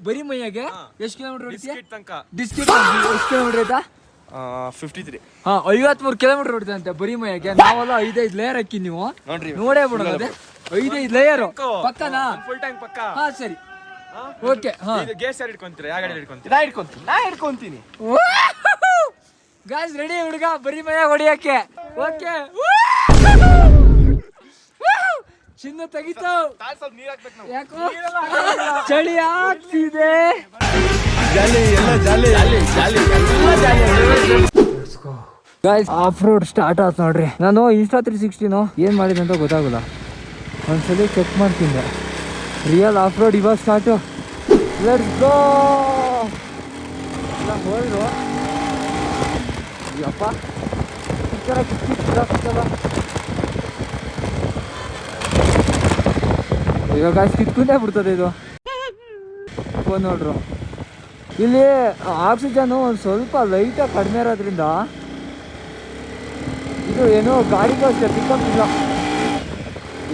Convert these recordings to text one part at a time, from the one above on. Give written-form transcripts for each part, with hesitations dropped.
ಬರೀ ಮೈಯಾಗೆ ಎಷ್ಟು ಕಿಲೋಮೀಟರ್ ಹೊಡಿತೀಯ? ಡಿಸ್ಕಿಟ್ ಎಷ್ಟು ಕಿಲೋಮೀಟರ್ ಆಯ್ತಾ? 53. 53 ಕಿಲೋಮೀಟರ್ ಹೊಡಿತಂತೆ ಬರೀ ಮೈಯಾಗೆ. ನಾವೆಲ್ಲ 5 ಲೇಯರ್ ಹಾಕಿ ನೀವು ನೋಡೇ ಬಿಡೋದೆ. 5 ಲೇಯರ್ ಪಕ್ಕನಾ? ಫುಲ್ ಟ್ಯಾಂಕ್ ಪಕ್ಕ. ಹಾ ಸರಿ ಓಕೆ. ಹಾ ಗೇಸ್ ಯಾರು ಇಟ್ಕೊಂತೀರಾ? ಯಾವ ಗಾಡಿ ಇಟ್ಕೊಂತೀರಾ? ನಾ ಇಟ್ಕೊಂತೀನಿ. ಗಾಯ್ಸ್ ರೆಡಿ ಹುಡುಗ ಬರೀ ಮೈಯಾಗ ಹೊಡಿಯಕ್ಕೆ. ಓಕೆ ಚಿನ್ನ ತೆಗಿತು. ಸ್ವಲ್ಪ ನೀರ್ ಹಾಕ್ಬೇಕು ನಾವು. ಯಾಕೋ ಚಳಿ ಆಗ್ತಿದೆ. ಗಾಯ್ಸ್ ಆಫ್ ರೋಡ್ ಸ್ಟಾರ್ಟ್ ಆಯ್ತು ನೋಡ್ರಿ. ನಾನು ಇನ್ಸ್ಟಾ 360 ಏನ್ ಮಾಡಿದೆ ಅಂತ ಗೊತ್ತಾಗಲ್ಲ. ಒಂದ್ಸಲಿ ಚೆಕ್ ಮಾಡ್ತಿದ್ದೆ. ರಿಯಲ್ ಆಫ್ ರೋಡ್ ಇವಾಗ ಸ್ಟಾರ್ಟು. Let's go. ಎಲ್ಲ ಹೋದ್ರು ಯಪ್ಪ ಈ ಥರ ಕಿತ್ಕಿತ್ತಲ್ಲ. ಇವಾಗ ಕಿತ್ಕೊಂಡೇ ಬಿಡ್ತದೆ ಇದು. ಫೋನ್ ನೋಡ್ರು ಇಲ್ಲಿ ಆಕ್ಸಿಜನ್ ಒಂದು ಸ್ವಲ್ಪ ಲೈಟಾಗಿ ಕಡಿಮೆ ಇರೋದ್ರಿಂದ ಇದು ಏನೋ ಗಾಡಿಗೂ ಅಷ್ಟೇ ಪಿಕಪ್ ಇಲ್ಲ.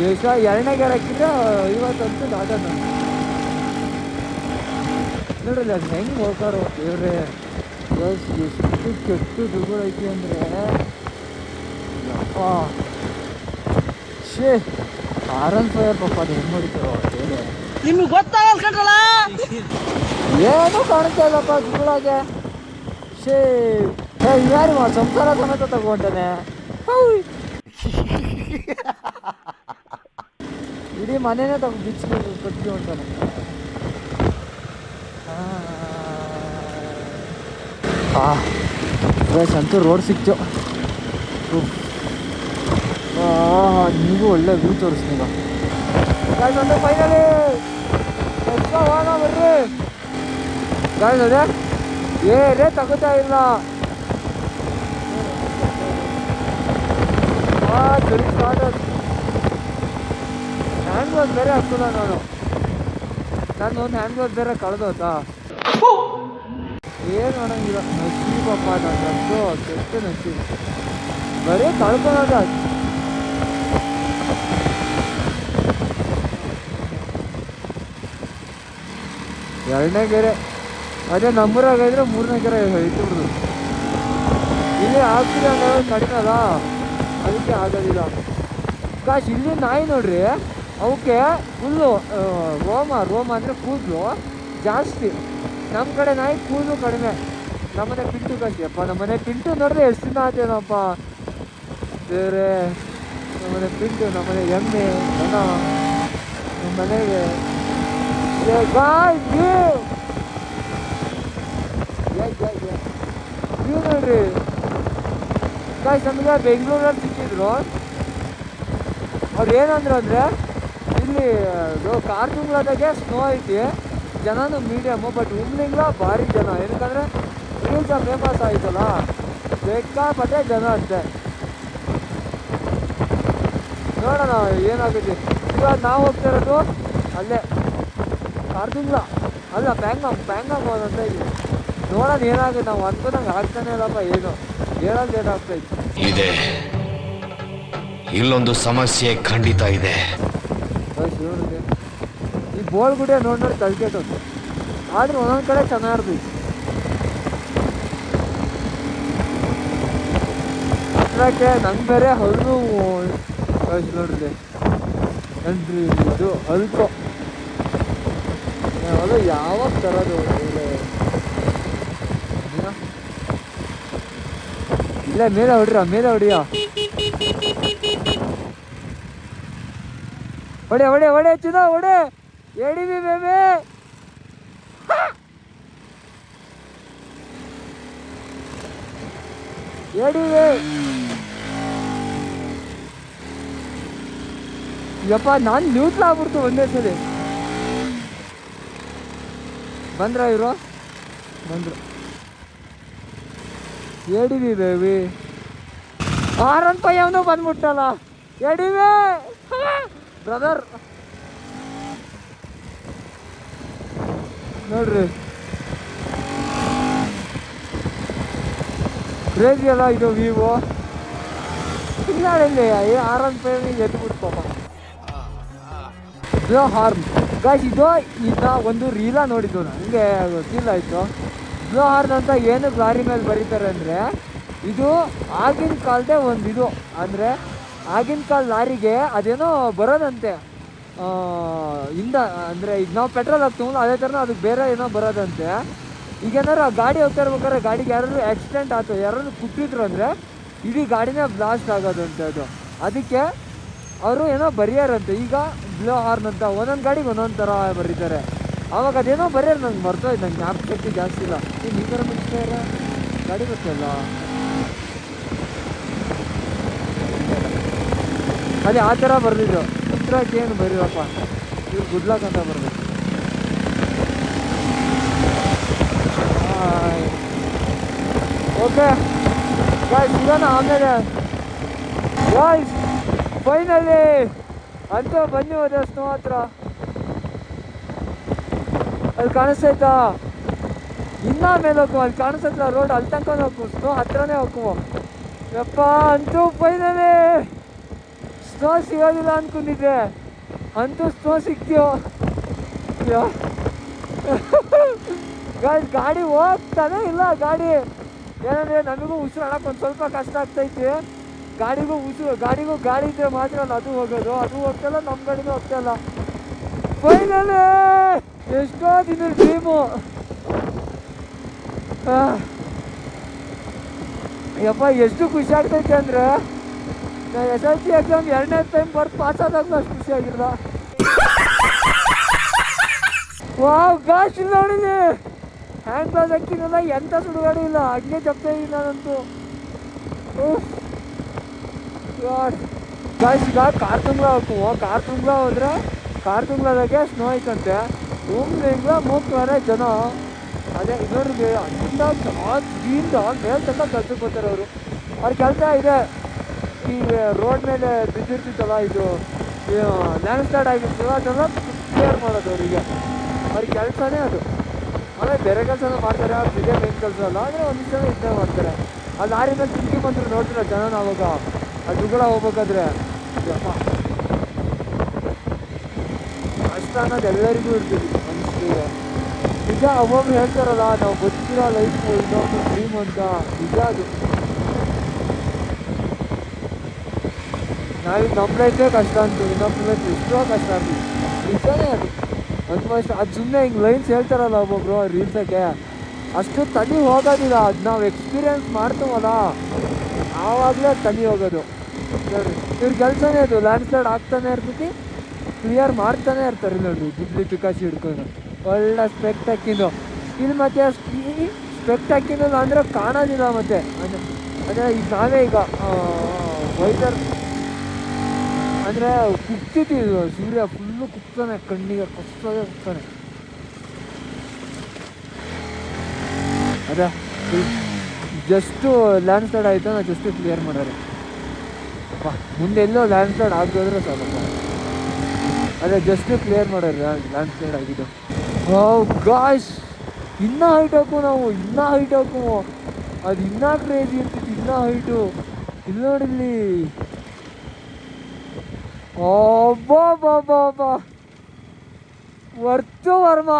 ಎಷ್ಟು 2ನೇ ಗೇರ್ ಹಾಕಿದ್ರೆ 50 ದಾಟೋದು ನೋಡ್ರಿ. ಅದು ಹೆಂಗೆ ಹೋಗ್ತಾರೋ ದೇವ್ರೆ. ಎಷ್ಟು ಕೆಟ್ಟು ದುರ್ಬಲ ಐತಿ ಅಂದರೆ ಯಪ್ಪ ಶೇ. R15 ಪಾಪ ಅದು ಹೆಂಗೆ ಹೊಡಿತಾರೋ ದೇವ್ರೆ. ನಿಮ್ಗೆ ಗೊತ್ತಾಗಲ್ಲ ಕಂಡ್ರಲ್ಲ. ಏನೂ ಕಾಣ್ತಾ ಇಲ್ಲಪ್ಪ ದುರ್ಬಲಾಗೆ. ಶೇ ಯಾರು ಸಂಸಾರ ಸಮೇತ ತಗೊಂಡಾನೆ. ಇಡೀ ಮನೇನೆ ತಗೊಂಡು ಬಿಚ್ಚಿ ಕಟ್ಟಿ ಹೊಂಟಾನೆ. ಅಂತೂ ರೋಡ್ ಸಿಕ್ತು. ನೀವು ಒಳ್ಳೆ ವ್ಯೂ ತೋರಿಸ್ತೀಗ. ಫೈನಲಿ ಬರ್ರಿ ಗಾಯ್ಸ್. ಅದೇ ಏರೇ ತಗೋತಾ ಇಲ್ಲ. ಸರಿ ಸ್ಟಾರ್ಟ್ ಆಯ್ತು. ಹ್ಯಾಂಡ್ ವಾಶ್ ಬೇರೆ ಹಾಕ್ತಿಲ್ಲ ನಾನು ಒಂದು ಹ್ಯಾಂಡ್ ವಾಶ್ ಬೇರೆ ಕಳೆದೋತಾ. ಏನು ಅನ್ನಂಗಿಲ್ಲ. ನಸೀಬಪ್ಪ ನಂದು ಕೆಟ್ಟ ನಸೀಬು. ಬರೀ ಕಳ್ಕೊಳೋದ. ಎರಡನೇ ಗೆರೆ ಅದೇ ನಮ್ಮೂರಾಗಿದ್ರೆ 3ನೇ ಗೆರೆ ಇಟ್ಟು ಬಿಡುದು. ಇಲ್ಲಿ ಆಕ್ಸಿಡೆಂಟ್ ಆಗೋದು ಕಡಿಮೆ ಅಲ್ಲ, ಅದಕ್ಕೆ ಆಗೋದಿಲ್ಲ. ಕಾಶ್ ಇಲ್ಲಿ ನಾಯಿ ನೋಡ್ರಿ, ಅವಕ್ಕೆ ಫುಲ್ಲು ರೋಮ ಅಂದರೆ ಕೂದಲು ಜಾಸ್ತಿ. ನಮ್ಮ ಕಡೆ ನಾಯಿ ಕೂದಲು ಕಡಿಮೆ. ನಮ್ಮನೆ ಪಿಂಟು ಕಾಶಿಯಪ್ಪ. ನಮ್ಮನೆ ಪಿಂಟು ನೋಡ್ರಿ ಎಷ್ಟು ದಿನ ಆತೇನಪ್ಪ ಬೇರೆ. ನಮ್ಮನೆ ಪಿಂಟು, ನಮ್ಮನೆ ಎಮ್ಮೆ ದನ, ನಮ್ಮ ಮನೆಗೆ ನೀವು ನೋಡ್ರಿ ಗಾಯ್ಸ್. ನಮಗೆ ಬೆಂಗಳೂರಲ್ಲಿ ಸಿಕ್ಕಿದ್ರು. ಅವ್ರು ಏನಂದ್ರು ಅಂದರೆ ಇಲ್ಲಿ ಕಾರ್ತಿಂಗ್ಳದಾಗೆ ಸ್ನೋ ಐತಿ, ಜನನು ಮೀಡಿಯಮ್ಮು, ಬಟ್ ಹುಮ್ಲಿಂಗ್ಲ ಭಾರಿ ಜನ. ಏನಕ್ಕಂದರೆ ರೀಲ್ಸ ಫೇಮಸ್ ಆಯ್ತಲ್ಲ, ಬೇಕಾಪಟ್ಟೆ ಜನ ಅಷ್ಟೇ. ನೋಡೋಣ ಏನಾಗುತ್ತೆ. ಇವಾಗ ನಾವು ಹೋಗ್ತಿರೋದು ಅಲ್ಲೇ ಕಾರ್ತಿಂಗ್ಳ ಅಲ್ಲ, ಪ್ಯಾಂಗಾಂಗ್ ಹೋದಂತ ಇಲ್ಲಿ. ನೋಡೋಣ ಏನಾಗುತ್ತೆ. ನಾವು ಅನ್ಕೊಂಡಂಗೆ ಆಗ್ತಾನೆ ಇಲ್ಲಪ್ಪ, ಏನು ಹೇಳೋದು ಲೇಟ್ ಆಗ್ತೈತಿ. ಇದೆ ಇಲ್ಲೊಂದು ಸಮಸ್ಯೆ ಖಂಡಿತ ಇದೆ. ಈ ಬೋಳ್ ಗುಡಿ ನೋಡಿ ತಳ್ಕೆಟ್ಟೋದು, ಆದ್ರೆ ಒಂದೊಂದು ಕಡೆ ಚೆನ್ನಾಗಿರ್ತೈತಿ. ಹತ್ರಕ್ಕೆ ನಂಗೆ ಬೇರೆ ಹಲ್ಲು ನೋಡ್ರಿ ನನ್ರಿ. ಇದು ಅಲ್ಕೋ ಅದು ಯಾವಾಗ ತರೋದು ಇಲ್ಲ. ಮೇಲೆ ಹೊಡ್ರ, ಮೇಲೆ ಹೊಡಿಯ. ಹೊಡೆ ಚಿನ್ನ ಹೊಡೆ. ಎಡಿವಿ ಬೇಬೆ. ಎಡಿವಿ ಯಪ್ಪ. ನಾನು ನ್ಯೂಟ್ಲ್ ಆಗ್ಬಿಡ್ತು ಒಂದೇ ಸಲ. ಬಂದ್ರ ಇವರು ಬಂದ್ರು. ADV baby. R15 ಅವನು ಬಂದ್ಬಿಟ್ಟಲ್ಲ. ಎಡಿವಿ ಬ್ರದರ್ ನೋಡ್ರಿ, ಕ್ರೇಜಿ ಅಲ್ಲ ಇದು ವ್ಯೂ. ಇಲ್ಲ R15 ಎದ್ಬಿಟ್ಟು ಪಾಪ. ಹಾರ್ನ್ ಗಾಯ್ಸ್ ಇದು ಈಗ ಒಂದು ರೀಲ ನೋಡಿದ್ದು ನನಗೆ ಗೊತ್ತಿಲ್ಲ ಆಯಿತು. ಬ್ಲೋ ಹಾರ್ನ್ ಅಂತ ಏನಕ್ಕೆ ಲಾರಿ ಮೇಲೆ ಬರೀತಾರೆ ಅಂದರೆ ಇದು ಆಗಿನ ಕಾಲದೇ ಒಂದು ಇದು ಅಂದರೆ ಆಗಿನ ಕಾಲ ಲಾರಿಗೆ ಅದೇನೋ ಬರೋದಂತೆ ಇಂದ ಅಂದರೆ ಈಗ ನಾವು ಪೆಟ್ರೋಲ್ ಹಾಕ್ತೀವಲ್ಲ ಅದೇ ಥರ ಅದಕ್ಕೆ ಬೇರೆ ಏನೋ ಬರೋದಂತೆ. ಈಗೇನಾರು ಆ ಗಾಡಿ ಹೋಗ್ತಾ ಇರ್ಬೇಕಾದ್ರೆ ಗಾಡಿಗೆ ಯಾರಾದ್ರು ಆಕ್ಸಿಡೆಂಟ್ ಆಯ್ತು ಯಾರಾದ್ರು ಕುಟ್ಟಿದ್ರು ಅಂದರೆ ಇಡೀ ಗಾಡಿನೇ ಬ್ಲಾಸ್ಟ್ ಆಗೋದಂತೆ ಅದು. ಅದಕ್ಕೆ ಅವರು ಏನೋ ಬರೆಯಾರಂತೆ ಈಗ ಬ್ಲೋ ಹಾರ್ನ್ ಅಂತ ಒಂದೊಂದು ಗಾಡಿಗೆ ಒಂದೊಂದು ಥರ ಬರೀತಾರೆ. ಆವಾಗ ಅದೇನೋ ಬರೆಯೋರು ನಂಗೆ ಮರ್ತೋಯ್ತು, ನಂಗೆ ಜ್ಞಾಪಕಶಕ್ತಿ ಜಾಸ್ತಿ ಇಲ್ಲ. ಈ ಥರ ಮುಗಿಸ್ತಾರ ಗಾಡಿ ಗೊತ್ತಲ್ಲ ಅದೇ ಆ ಥರ ಬರೆದಿದ್ದು. ಚಿತ್ರಕ್ಕೆ ಏನು ಬರೀರಪ್ಪ ಇವ್ರು ಗುಡ್ಲಾಕ್ ಅಂತ ಬರ್ಬೇಕು. ಓಕೆ ಗಾಯ್ಸ್ ಸಿಗೋಣ ಆಮೇಲೆ. ಗಾಯ್ಸ್ ಫೈನಲಿ ಅಂತ ಬನ್ನಿ ಹೋದೆ ಸ್ನೋ ಹತ್ರ. ಅಲ್ಲಿ ಕಾಣಿಸ್ತೈತಾ ಇನ್ನ ಮೇಲೆ ಹೋಗುವ ಅಲ್ಲಿ ಕಾಣಿಸ್ತೈತಲ್ಲ ರೋಡ್ ಅಲ್ಲಿ ತನಕ ಹೋಗು ಸ್ನೋ ಹತ್ರನೇ ಹೋಗುವ. ಯಪ್ಪ ಅಂತೂ ಫೈನಲಿ ಸ್ನೋ ಸಿಗೋದಿಲ್ಲ ಅಂದ್ಕೊಂಡಿದ್ದೆ ಅಂತೂ ಸ್ನೋ ಸಿಕ್ತೀವೋ. ಗಾಡಿ ಹೋಗ್ತಾನೆ ಇಲ್ಲ. ಗಾಡಿ ಏನಂದರೆ ನಮಗೂ ಉಸಿರಾಡಕ್ಕೆ ಒಂದು ಸ್ವಲ್ಪ ಕಷ್ಟ ಆಗ್ತೈತಿ. ಗಾಡಿಗೂ ಗಾಡಿ ಇದ್ರೆ ಮಾತ್ರ ಅದು ಹೋಗೋದು, ಅದು ಹೋಗ್ತಲ್ಲ ನಮ್ಮ ಗಾಡಿನೂ ಹೋಗ್ತಾಯಿಲ್ಲ. ಫೈನಲಿ ಎಷ್ಟೋ ದಿನ ಡ್ರೀಮು. ಯಪ್ಪ ಎಷ್ಟು ಖುಷಿ ಆಗ್ತೈತೆ ಅಂದರೆ ನಾ SLC ಎಕ್ಸಾಮ್ 2ನೇ ಟೈಮ್ ಬರ್ದು ಪಾಸ್ ಆದಾಗಲೂ ಅಷ್ಟು ಖುಷಿಯಾಗಿಲ್ಲ. ವಾವ್ ಗಾಶ್ ನೋಡಿನಿ ಹ್ಯಾಂಡ್ ಗ್ಲಾಸ್ ಹಾಕಿನಲ್ಲ ಎಂಥ ಸುಡುಗಾಡಿ ಇಲ್ಲ ಹಂಗೆ ಜಪ್ತಾ ಇದ್ದೀನಿ ನಾನಂತೂ. ಗಾಯ್ಸ್ ಈಗ ಕಾರ್ತುಂಗ್ಲಾ ಹೋಗ್ತೀವೋ ಕಾರ್ತುಂಗ್ಲಾ ಹೋದ್ರೆ ಕಾರ್ತುಂಗ್ಲಾದಾಗೆ ಸ್ನೋ ಐತಂತೆ. ರೂಮ್ಲಿಂದ ಮೂಗ್ತಾರೆ ಜನ. ಅದೇ ಇನ್ನೊಂದು ಅಲ್ಲಿಂದ ಜಾಸ್ತಿಯಿಂದ ಮೇಲೆ ತನಕ ಕೆಲ್ಸಕ್ಕೆ ಬರ್ತಾರೆ ಅವರು. ಅವ್ರ ಕೆಲಸ ಇದೆ ಈ ರೋಡ್ ಮೇಲೆ ಬಿದ್ದಿರ್ತಿತ್ತಲ್ಲ ಇದು ಲ್ಯಾಂಡ್ ಸ್ಟಾರ್ಟ್ ಆಗಿರ್ತಲ್ಲ ಅದೆಲ್ಲ ಕ್ಲಿಯರ್ ಮಾಡೋದು ಅವರಿಗೆ. ಅವ್ರ ಕೆಲಸನೇ ಅದು. ಆಮೇಲೆ ಬೇರೆ ಕೆಲಸನ ಮಾಡ್ತಾರೆ, ಅವ್ರು ಇದೇ ಮೇನ್ ಕೆಲಸ ಅಲ್ಲ. ಆದರೆ ಒಂದಿಷ್ಟು ಜನ ಇದನ್ನೇ ಮಾಡ್ತಾರೆ. ಆ ಲಾರಿ ಮೇಲೆ ತಿಂಗಿ ಬಂದರು ನೋಡ್ತೀರ ಜನ ಅವಾಗ ಅದು ಕೂಡ ಹೋಗ್ಬೇಕಾದ್ರೆ ಕಷ್ಟ ಅನ್ನೋದು ಎಲ್ಲರಿಗೂ ಇರ್ತೀವಿ ಮನುಷ್ಯರಿಗೆ. ನಿಜ ಒಬ್ಬೊಬ್ರು ಹೇಳ್ತಾರಲ್ಲ ನಾವು ಗೊತ್ತಿರೋ ಲೈಫ್ ಇನ್ನೊಂದು ಡ್ರೀಮ್ ಅಂತ. ನಿಜ ಅದು. ನಾವೀಗ ನಮ್ಮ ಲೈಫೇ ಕಷ್ಟ ಅಂತೀವಿ, ಇನ್ನೊಬ್ಬರ ಲೈಫ್ ಎಷ್ಟೋ ಕಷ್ಟ ಅಂತೀವಿ. ನಿಜನೇ ಅದು ಆಲ್ಮೋಸ್ಟ್. ಅದು ಸುಮ್ಮನೆ ಹಿಂಗೆ ಲೈನ್ಸ್ ಹೇಳ್ತಾರಲ್ಲ ಒಬ್ಬೊಬ್ರು ರೀಲ್ಸಕ್ಕೆ ಅಷ್ಟು ತಲೆ ಹೋಗೋದಿಲ್ಲ. ಅದು ನಾವು ಎಕ್ಸ್ಪೀರಿಯೆನ್ಸ್ ಮಾಡ್ತೀವಲ್ಲ ಆವಾಗಲೇ ತಲೆ ಹೋಗೋದು. ನೋಡಿರಿ ಇವ್ರ ಕೆಲಸನೇ ಅದು. ಲ್ಯಾಂಡ್ ಸ್ಲೈಡ್ ಆಗ್ತಾನೆ ಇರ್ತೈತಿ, ಕ್ಲಿಯರ್ ಮಾಡ್ತಾನೆ ಇರ್ತಾರೆ. ನೋಡ್ರಿ ಜಿಬ್ಲಿ ಪಿಕಾಸಿ ಹಿಡ್ಕೊಂಡು ಒಳ್ಳೆ ಸ್ಪೆಕ್ಟ್ ಹಾಕಿದ್ದು. ಇಲ್ಲಿ ಮತ್ತೆ ಸ್ಪೆಕ್ಟ್ ಹಾಕಿದ್ದು ಅಂದರೆ ಕಾಣೋದಿಲ್ಲ. ಮತ್ತೆ ಅಂದರೆ ಈಗ ನಾವೇ ಈಗ ವೈಟರ್ ಅಂದರೆ ಕುಗ್ತಿದ್ದೀವಿ. ಸೂರ್ಯ ಫುಲ್ಲು ಕುಗ್ತಾನೆ, ಕಣ್ಣಿಗೆ ಕಷ್ಟವೇ ಕುಗ್ತಾನೆ. ಅದೇ ಜಸ್ಟು ಲ್ಯಾಂಡ್ ಸ್ಲೈಡ್ ಆಯಿತು, ನಾವು ಜಸ್ಟು ಕ್ಲಿಯರ್ ಮಾಡೋರು. ಮುಂದೆ ಎಲ್ಲೋ ಲ್ಯಾಂಡ್ ಸ್ಲೈಡ್ ಆಗಿದ್ರೆ ಸಾಕಪ್ಪ. ಅದೇ ಜಸ್ಟು ಕ್ಲಿಯರ್ ಮಾಡೋರು ಲ್ಯಾಂಡ್ ಸ್ಲೈಡ್ ಆಗಿದ್ದು. ಗಾಯ್ಸ್ ಇನ್ನೂ ಹೈಟ್ ಹಾಕು ನಾವು, ಇನ್ನೂ ಹೈಟ್ ಹಾಕು. ಅದು ಇನ್ನೂ ಕ್ರೇಜಿ ಇರ್ತಿತ್ತು, ಇನ್ನೂ ಹೈಟು. ಇಲ್ಲಿ ನೋಡಿಲ್ಲಿ ಒಬ್ಬ ವರ್ತು ವರ್ಮ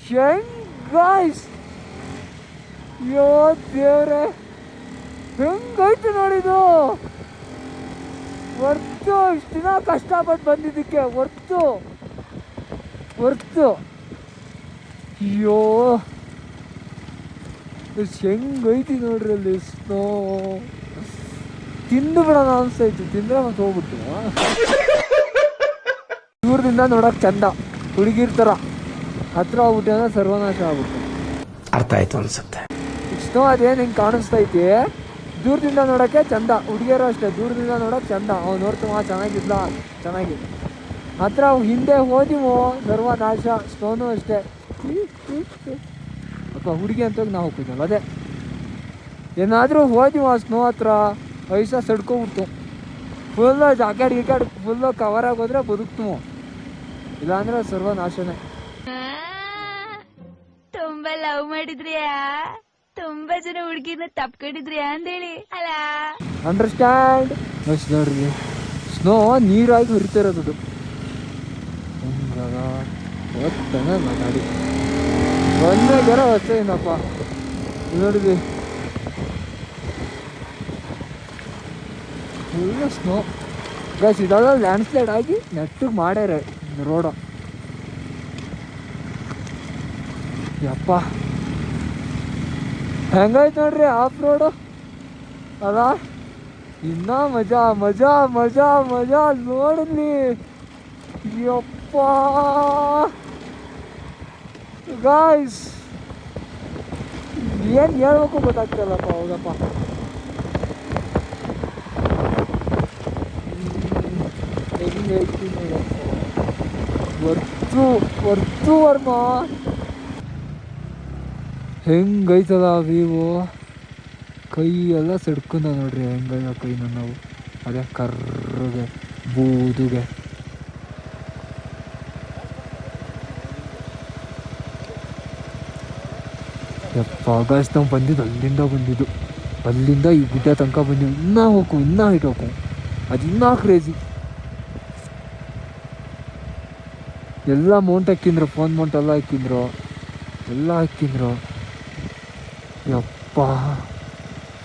ಹೆಂಗ್ ಗಾಯ್ಸ್. ಯೋ ದೇವ್ರೆ ಹೆಂಗೈತು ನೋಡಿದು. ವರ್ತು ಇಷ್ಟು ದಿನ ಕಷ್ಟಪಟ್ಟು ಬಂದಿದ್ದಕ್ಕೆ ವರ್ತು. ಅಯ್ಯೋ ಹೆಂಗೈತಿ ನೋಡ್ರಿ ಅಲ್ಲಿ ಸ್ನೋ. ತಿಂದು ಬಿಡೋಣ ಅನ್ಸ್ತೈತಿ. ತಿಂದ್ರೆ ಮತ್ತೆ ಹೋಗ್ಬಿಟ್ಟು ದೂರದಿಂದ ನೋಡಕ್ ಚಂದ, ಹುಡುಗಿರ್ ಥರ. ಹತ್ರ ಹೋಗ್ಬಿಟ್ಟು ಅಂದ್ರೆ ಸರ್ವನಾಶ ಆಗ್ಬಿಟ್ಟು. ಅರ್ಥ ಆಯ್ತು ಅನ್ಸುತ್ತೆ. ಸ್ನೋ ಅದೇನು ಹಿಂಗೆ ಕಾಣಿಸ್ತೈತಿ. ದೂರದಿಂದ ನೋಡೋಕ್ಕೆ ಚಂದ, ಹುಡುಗಿಯರು ಅಷ್ಟೇ ದೂರದಿಂದ ನೋಡೋಕೆ ಚಂದ. ಅವ್ನು ನೋಡ್ತೀವ ಚೆನ್ನಾಗಿದ್ಲ ಚೆನ್ನಾಗಿದೆ. ಹತ್ರ ಹಿಂದೆ ಹೋದಿವೋ ಸರ್ವನಾಶ. ಸ್ನೋನು ಅಷ್ಟೇ. ಅಪ್ಪ ಹುಡುಗಿ ಅಂತ ನಾವು ಹೋಗ್ತಿದ್ದಲ್ಲ ಅದೇ ಏನಾದರೂ ಹೋದಿವ ಸ್ನೋ ಹತ್ರ ಐಸ ಸಡ್ಕೊಬಿಡ್ತು. ಫುಲ್ಲು ಜಾಕೆಟ್ ಗಿಕೆಟ್ ಫುಲ್ಲು ಕವರ್ ಆಗೋದ್ರೆ ಬದುಕ್ತೀವೋ, ಇಲ್ಲಾಂದ್ರೆ ಸರ್ವನಾಶನೇ. ತುಂಬಾ ಲವ್ ಮಾಡಿದ್ರಿಯಾ, ತುಂಬಾ ಜನ ಹುಡುಗಿನ ತಪ್ಕೊಂಡಿದ್ರಿಯಾ ಅಂದೇಳಿ ಅಲ್ಲ. ಅಂಡರ್ಸ್ಟ್ಯಾಂಡ್. ಅಷ್ಟು ನೋಡ್ರಿ ಸ್ನೋ ನೀರಾಗಿ ಹರಿತಿರೋದು. ಇವಾಗ ಓದ್ತಾನೆ ಗಾಡಿ ಒಂದೇ ಗೆರ ಹೊಸ್ತೇನಪ್ಪ ನೋಡಿದ್ವಿ ಫುಲ್ಲು ಸ್ನೋ ಗಸ್ ಇದೆಲ್ಲ ಲ್ಯಾಂಡ್ಸ್ಲೈಡ್ ಆಗಿ ನೆಟ್ಟಿಗೆ ಮಾಡ್ಯಾರ ರೋಡು ಯಪ್ಪ ಹೆಂಗಾಯ್ತು ನೋಡ್ರಿ ಆಫ್ ರೋಡು ಅದ ಇನ್ನ ಮಜಾ ಮಜಾ ಮಜಾ ಮಜಾ ನೋಡಿದ್ಲಿ ಯಪ್ಪ ಗಾಯ್ಸ್ ಏನು ಹೇಳ್ಬೇಕು ಗೊತ್ತಾಗ್ತಿಲ್ಲಪ್ಪ ಹೌದಪ್ಪ ಹೆಂಗೆ ಹೇಳ್ತೀನಿ ವರ್ತು ವರ್ಮ ಹೆಂಗೈತದ ವ್ಯೂ ಕೈ ಎಲ್ಲ ಸಡ್ಕೊಂಡ ನೋಡ್ರಿ ಹೆಂಗೈದ ಕೈನ ನಾವು ಅದೇ ಕರ್ರಗೆ ಬೂದುಗೆ ಯಪ್ಪ ಆಗಸ್ಟ್ ನಾವು ಬಂದಿದ್ದು ಅಲ್ಲಿಂದ ಈ ಗುಡ್ಡ ತನಕ ಬಂದಿದ್ದು ಇನ್ನೂ ಹೋಗು ಇನ್ನೂ ಹೈಟ್ ಹೋಗು ಅದು ಇನ್ನೂ ಕ್ರೇಜಿ ಎಲ್ಲ ಮೌಂಟ್ ಹಾಕಿದ್ರು ಫೋನ್ ಮೌಂಟ್ ಎಲ್ಲ ಹಾಕಿದ್ರು ಯಪ್ಪ